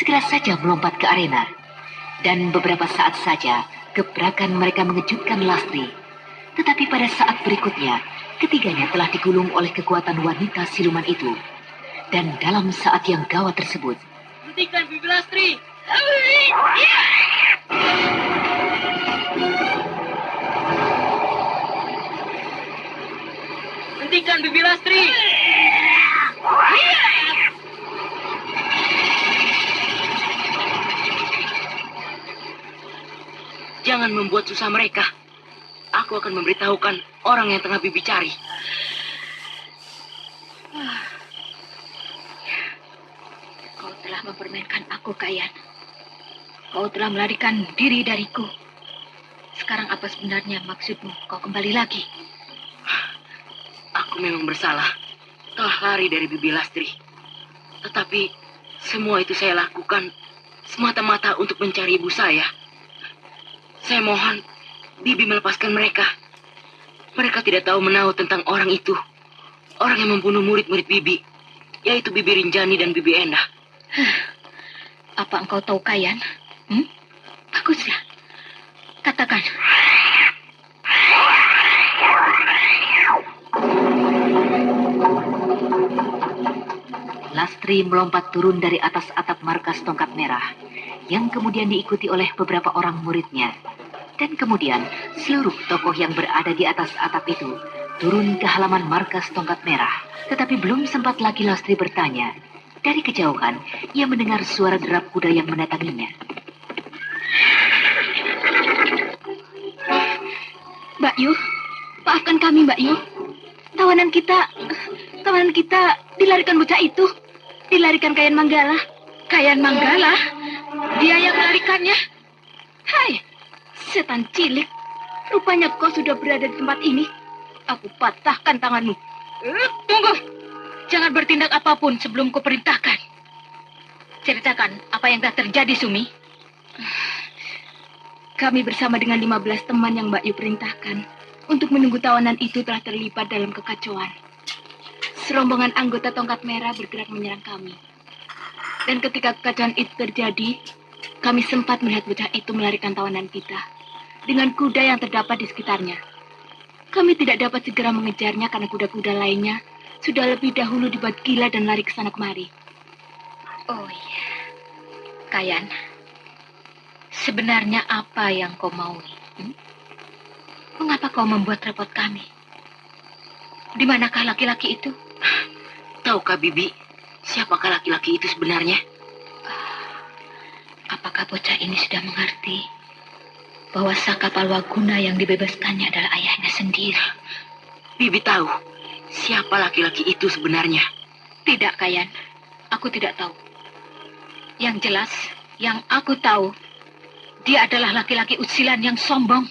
segera saja melompat ke arena. Dan beberapa saat saja, gebrakan mereka mengejutkan Lastri. Tetapi pada saat berikutnya, ketiganya telah digulung oleh kekuatan wanita siluman itu. Dan dalam saat yang gawat tersebut, hentikan Bibi Lastri! Hentikan Bibi Lastri! Jangan membuat susah mereka. Aku akan memberitahukan orang yang tengah Bibi cari. Kau telah mempermainkan aku, Kayan. Kau telah melarikan diri dariku. Sekarang apa sebenarnya maksudmu? Kau kembali lagi. Aku memang bersalah. Telah lari dari Bibi Lastri. Tetapi semua itu saya lakukan semata-mata untuk mencari ibu saya. Saya mohon Bibi melepaskan mereka. Mereka tidak tahu menahu tentang orang itu. Orang yang membunuh murid-murid Bibi, yaitu Bibi Rinjani dan Bibi Endah. Apa engkau tahu, Kayan? Baguslah. Katakan. Lastri melompat turun dari atas atap markas tongkat merah, yang kemudian diikuti oleh beberapa orang muridnya. Dan kemudian seluruh tokoh yang berada di atas atap itu turun ke halaman markas tongkat merah. Tetapi belum sempat lagi Lastri bertanya, dari kejauhan ia mendengar suara derap kuda yang mendatanginya. Mbak Yu, maafkan kami, Mbak Yu. Tawanan kita dilarikan bocah itu. Dilarikan Kayan Manggala. Kayan Manggala? Dia yang melarikannya? Hai, setan cilik. Rupanya kau sudah berada di tempat ini. Aku patahkan tanganmu. Tunggu. Jangan bertindak apapun sebelum ku perintahkan. Ceritakan apa yang telah terjadi, Sumi. Kami bersama dengan 15 teman yang Mbak Yu perintahkan untuk menunggu tawanan itu telah terlibat dalam kekacauan. Serombongan anggota tongkat merah bergerak menyerang kami. Dan ketika kekacauan itu terjadi, kami sempat melihat bocah itu melarikan tawanan kita dengan kuda yang terdapat di sekitarnya. Kami tidak dapat segera mengejarnya karena kuda-kuda lainnya sudah lebih dahulu dibuat gila dan lari ke sana kemari. Oh iya, Kayan, sebenarnya apa yang kau maui? Mengapa kau membuat repot kami? Di manakah laki-laki itu? Tahukah Bibi, siapakah laki-laki itu sebenarnya? Apakah bocah ini sudah mengerti bahwa Saka Palwaguna yang dibebaskannya adalah ayahnya sendiri? Bibi tahu siapa laki-laki itu sebenarnya? Tidak, Kayan. Aku tidak tahu. Yang jelas, yang aku tahu, dia adalah laki-laki usilan yang sombong,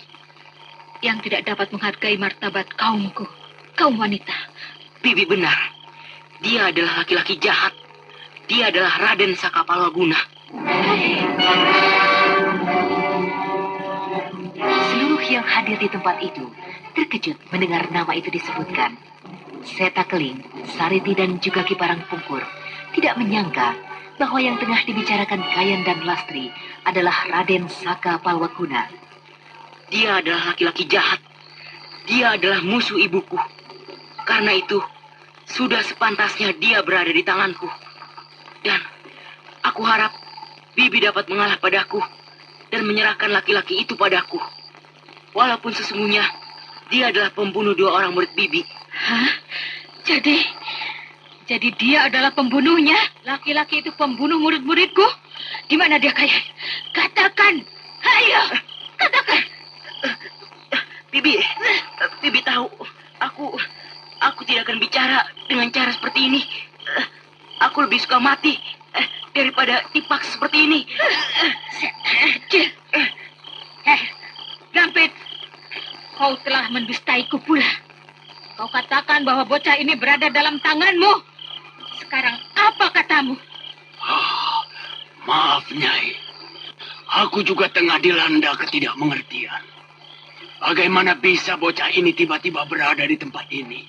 yang tidak dapat menghargai martabat kaumku, kaum wanita. Bibi benar. Dia adalah laki-laki jahat. Dia adalah Raden Saka Palwaguna. Seluruh yang hadir di tempat itu terkejut mendengar nama itu disebutkan. Seta Keling, Sariti dan juga Kiparang Pungkur tidak menyangka bahwa yang tengah dibicarakan Kayan dan Lastri adalah Raden Saka Palwaguna. Dia adalah laki-laki jahat. Dia adalah musuh ibuku. Karena itu, sudah sepantasnya dia berada di tanganku. Dan aku harap Bibi dapat mengalah padaku dan menyerahkan laki-laki itu padaku. Walaupun sesungguhnya dia adalah pembunuh 2 orang murid Bibi. Hah? Jadi dia adalah pembunuhnya? Laki-laki itu pembunuh murid-muridku? Di mana dia, Kayan? Katakan! Ayo! Katakan! Bibi tahu, aku tidak akan bicara dengan cara seperti ini. Aku lebih suka mati daripada dipaksa seperti ini. Gampit, kau telah mendustaiku pula. Kau katakan bahwa bocah ini berada dalam tanganmu. Sekarang apa katamu? Maaf, Nyai. Aku juga tengah dilanda ketidakmengertian. Bagaimana bisa bocah ini tiba-tiba berada di tempat ini?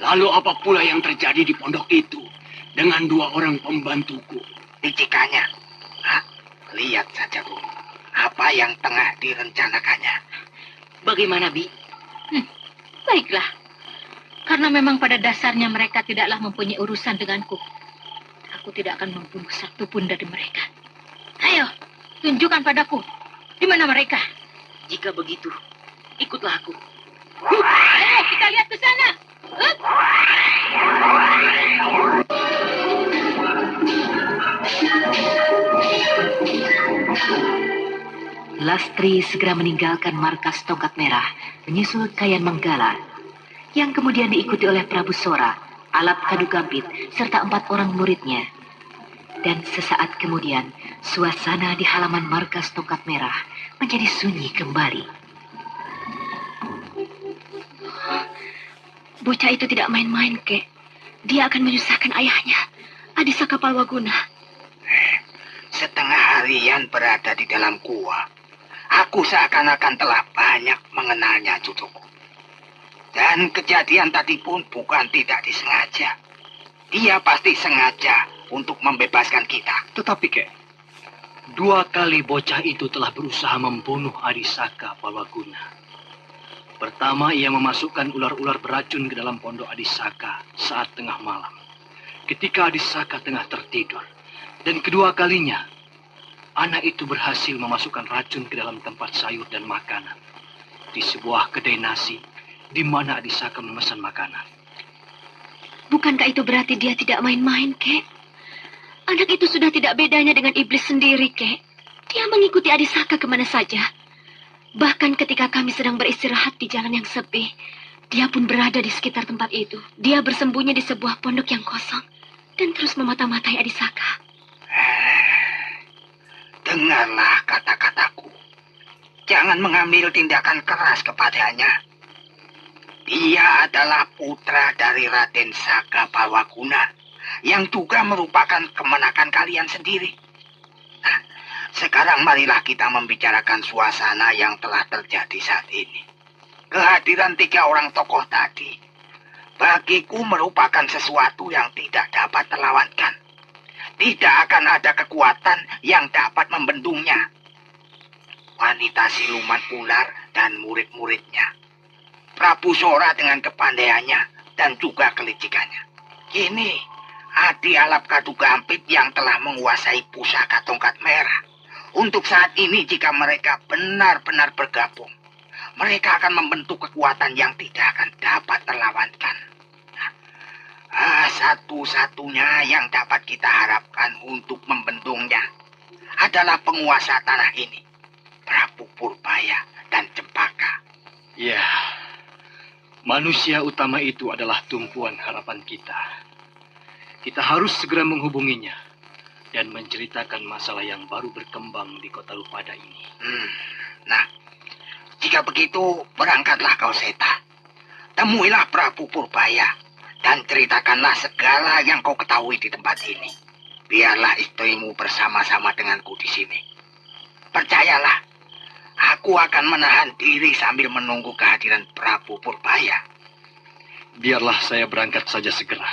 Lalu apa pula yang terjadi di pondok itu dengan 2 orang pembantuku? licikannya. Hah, lihat saja, Bu. Apa yang tengah direncanakannya. Bagaimana, Bi? Baiklah, karena memang pada dasarnya mereka tidaklah mempunyai urusan denganku. Aku tidak akan membunuh satu pun dari mereka. Ayo, tunjukkan padaku, di mana mereka? Jika begitu, ikutlah aku. Ayo, kita lihat ke sana. Hup. Lastri segera meninggalkan markas tongkat merah, menyusul Kayan Manggala, yang kemudian diikuti oleh Prabu Sora, Alap Kadugampit, serta 4 orang muridnya. Dan sesaat kemudian, suasana di halaman markas tongkat merah menjadi sunyi kembali. Bocah itu tidak main-main, Kek. Dia akan menyusahkan ayahnya, Adisaka Palwaguna. Setengah harian berada di dalam gua. Aku seakan-akan telah banyak mengenalnya, cucuku. Dan kejadian tadi pun bukan tidak disengaja. Dia pasti sengaja untuk membebaskan kita. Tetapi, Kek, 2 kali bocah itu telah berusaha membunuh Adisaka Palwaguna. Pertama, ia memasukkan ular-ular beracun ke dalam pondok Adisaka saat tengah malam, ketika Adisaka tengah tertidur. Dan kedua kalinya, anak itu berhasil memasukkan racun ke dalam tempat sayur dan makanan di sebuah kedai nasi di mana Adisaka memesan makanan. Bukankah itu berarti dia tidak main-main, Kek? Anak itu sudah tidak bedanya dengan iblis sendiri, Kek. Dia mengikuti Adisaka kemana saja. Bahkan ketika kami sedang beristirahat di jalan yang sepi, dia pun berada di sekitar tempat itu. Dia bersembunyi di sebuah pondok yang kosong dan terus memata-matai Adisaka. Dengarlah kata-kataku. Jangan mengambil tindakan keras kepadanya. Dia adalah putra dari Raden Saka Palwaguna, yang juga merupakan kemenakan kalian sendiri. Nah, sekarang marilah kita membicarakan suasana yang telah terjadi saat ini. Kehadiran 3 orang tokoh tadi, bagiku merupakan sesuatu yang tidak dapat terlawankan. Tidak akan ada kekuatan yang dapat membendungnya. Wanita siluman ular dan murid-muridnya. Prabu Sora dengan kepandaiannya dan juga kelicikannya. Kini, Adi Alap Kadugampit yang telah menguasai pusaka tongkat merah. Untuk saat ini jika mereka benar-benar bergabung, mereka akan membentuk kekuatan yang tidak akan dapat terlawankan. Satu-satunya yang dapat kita harapkan untuk membendungnya adalah penguasa tanah ini, Prabu Purbaya dan Cempaka. Ya, manusia utama itu adalah tumpuan harapan kita. Kita harus segera menghubunginya dan menceritakan masalah yang baru berkembang di kota Lupada ini. Nah, jika begitu, berangkatlah kau, Seta. Temuilah Prabu Purbaya dan ceritakanlah segala yang kau ketahui di tempat ini. Biarlah istrimu bersama-sama denganku di sini. Percayalah, aku akan menahan diri sambil menunggu kehadiran Prabu Purbaya. Biarlah saya berangkat saja segera.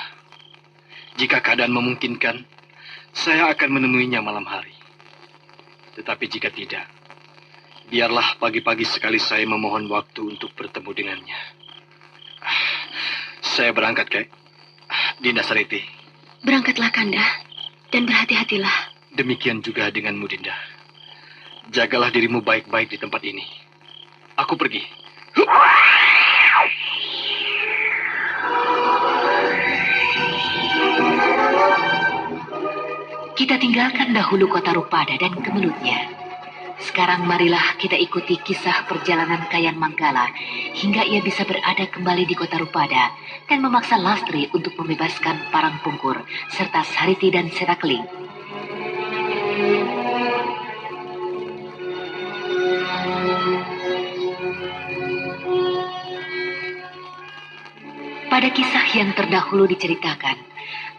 Jika keadaan memungkinkan, saya akan menemuinya malam hari. Tetapi jika tidak, biarlah pagi-pagi sekali saya memohon waktu untuk bertemu dengannya. Saya berangkat, Kek. Dinda Sariti. Berangkatlah, Kanda, dan berhati-hatilah. Demikian juga denganmu, Dinda. Jagalah dirimu baik-baik di tempat ini. Aku pergi. Kita tinggalkan dahulu kota Rupada dan kemelutnya. Sekarang marilah kita ikuti kisah perjalanan Kayan Manggala hingga ia bisa berada kembali di kota Rupada dan memaksa Lastri untuk membebaskan Parang Pungkur serta Sariti dan Setakling. Pada kisah yang terdahulu diceritakan,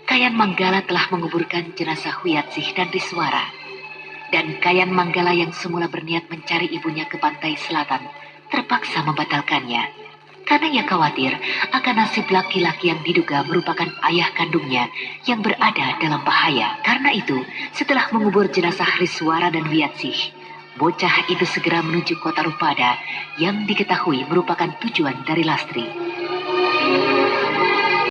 Kayan Manggala telah menguburkan jenazah Huyatsih dan Riswara. Dan Kayan Manggala yang semula berniat mencari ibunya ke pantai selatan, terpaksa membatalkannya. karena ia khawatir akan nasib laki-laki yang diduga merupakan ayah kandungnya yang berada dalam bahaya. Karena itu, setelah mengubur jenazah Riswara dan Wiyatsih, bocah itu segera menuju kota Rupada yang diketahui merupakan tujuan dari Lastri.